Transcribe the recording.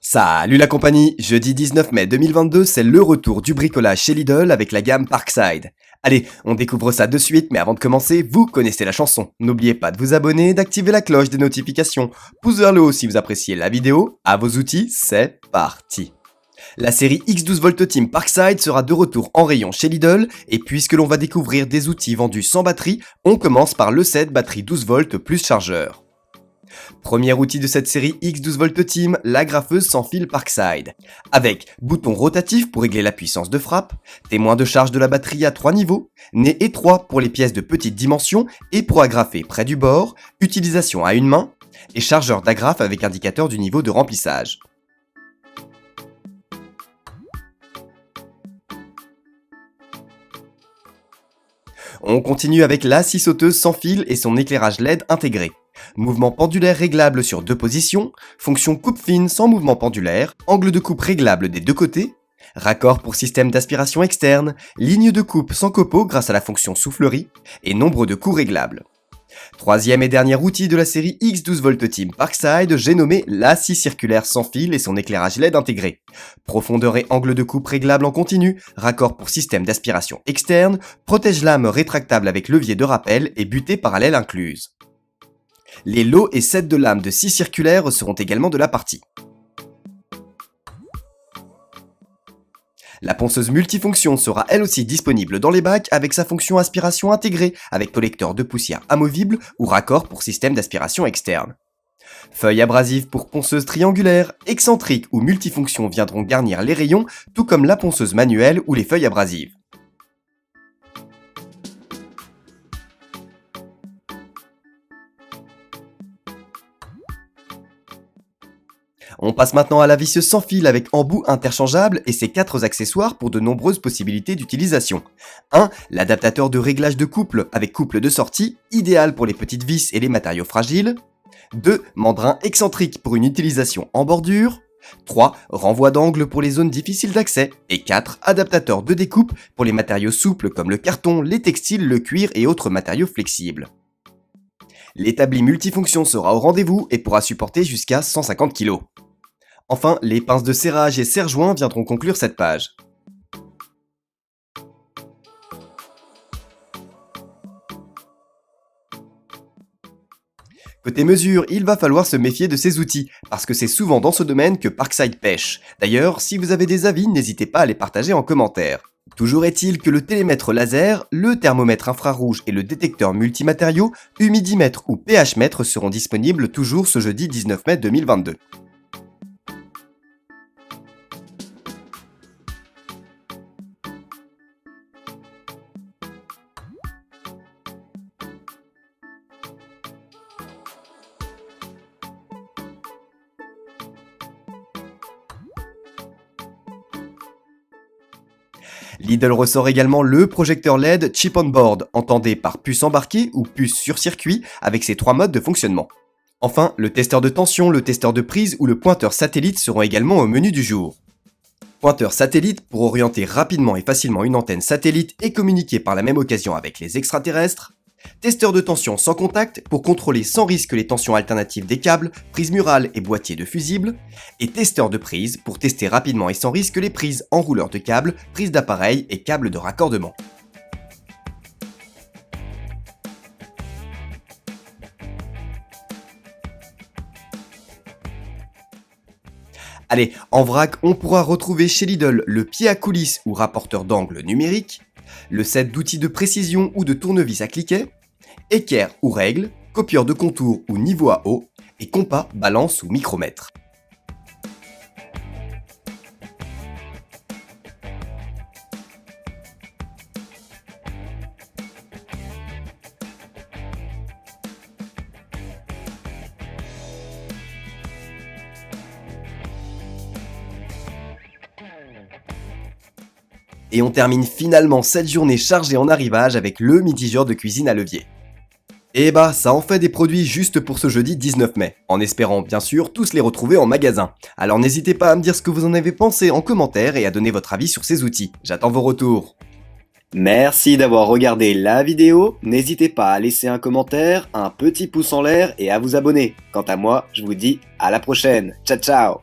Salut la compagnie, jeudi 19 mai 2022, c'est le retour du bricolage chez Lidl avec la gamme Parkside. Allez, on découvre ça de suite, mais avant de commencer, vous connaissez la chanson. N'oubliez pas de vous abonner, d'activer la cloche des notifications. Pouce vers le haut si vous appréciez la vidéo. À vos outils, c'est parti. La série X12V Team Parkside sera de retour en rayon chez Lidl, et puisque l'on va découvrir des outils vendus sans batterie, on commence par le set batterie 12V plus chargeur. Premier outil de cette série X12V Team, la graffeuse sans fil Parkside. Avec bouton rotatif pour régler la puissance de frappe, témoin de charge de la batterie à 3 niveaux, nez étroit pour les pièces de petite dimension et pour agrafer près du bord, utilisation à une main, et chargeur d'agrafe avec indicateur du niveau de remplissage. On continue avec la scie sauteuse sans fil et son éclairage LED intégré. Mouvement pendulaire réglable sur 2 positions, fonction coupe fine sans mouvement pendulaire, angle de coupe réglable des 2 côtés, raccord pour système d'aspiration externe, ligne de coupe sans copeaux grâce à la fonction soufflerie, et nombre de coups réglables. Troisième et dernier outil de la série X12V Team Parkside, j'ai nommé la scie circulaire sans fil et son éclairage LED intégré. Profondeur et angle de coupe réglable en continu, raccord pour système d'aspiration externe, protège-lame rétractable avec levier de rappel et butée parallèle incluse. Les lots et sets de lames de scie circulaire seront également de la partie. La ponceuse multifonction sera elle aussi disponible dans les bacs avec sa fonction aspiration intégrée avec collecteur de poussière amovible ou raccord pour système d'aspiration externe. Feuilles abrasives pour ponceuse triangulaire, excentrique ou multifonction viendront garnir les rayons, tout comme la ponceuse manuelle ou les feuilles abrasives. On passe maintenant à la visseuse sans fil avec embout interchangeable et ses 4 accessoires pour de nombreuses possibilités d'utilisation. 1. L'adaptateur de réglage de couple avec couple de sortie, idéal pour les petites vis et les matériaux fragiles. 2. Mandrin excentrique pour une utilisation en bordure. 3. Renvoi d'angle pour les zones difficiles d'accès. Et 4. Adaptateur de découpe pour les matériaux souples comme le carton, les textiles, le cuir et autres matériaux flexibles. L'établi multifonction sera au rendez-vous et pourra supporter jusqu'à 150 kg. Enfin, les pinces de serrage et serre-joints viendront conclure cette page. Côté mesure, il va falloir se méfier de ces outils, parce que c'est souvent dans ce domaine que Parkside pêche. D'ailleurs, si vous avez des avis, n'hésitez pas à les partager en commentaire. Toujours est-il que le télémètre laser, le thermomètre infrarouge et le détecteur multimatériaux, humidimètre ou pH-mètre seront disponibles toujours ce jeudi 19 mai 2022. Lidl ressort également le projecteur LED Chip on Board, entendez par puce embarquée ou puce sur circuit avec ses 3 modes de fonctionnement. Enfin, le testeur de tension, le testeur de prise ou le pointeur satellite seront également au menu du jour. Pointeur satellite pour orienter rapidement et facilement une antenne satellite et communiquer par la même occasion avec les extraterrestres. Testeur de tension sans contact pour contrôler sans risque les tensions alternatives des câbles, prises murales et boîtiers de fusibles. Et testeur de prise pour tester rapidement et sans risque les prises enrouleurs de câbles, prises d'appareils et câbles de raccordement. Allez, en vrac, on pourra retrouver chez Lidl le pied à coulisse ou rapporteur d'angle numérique, le set d'outils de précision ou de tournevis à cliquet, équerre ou règle, copieur de contour ou niveau à eau, et compas, balance ou micromètre. Et on termine finalement cette journée chargée en arrivage avec le mitigeur de cuisine à levier. Et bah, ça en fait des produits juste pour ce jeudi 19 mai, en espérant bien sûr tous les retrouver en magasin. Alors n'hésitez pas à me dire ce que vous en avez pensé en commentaire et à donner votre avis sur ces outils. J'attends vos retours. Merci d'avoir regardé la vidéo, n'hésitez pas à laisser un commentaire, un petit pouce en l'air et à vous abonner. Quant à moi, je vous dis à la prochaine, ciao ciao.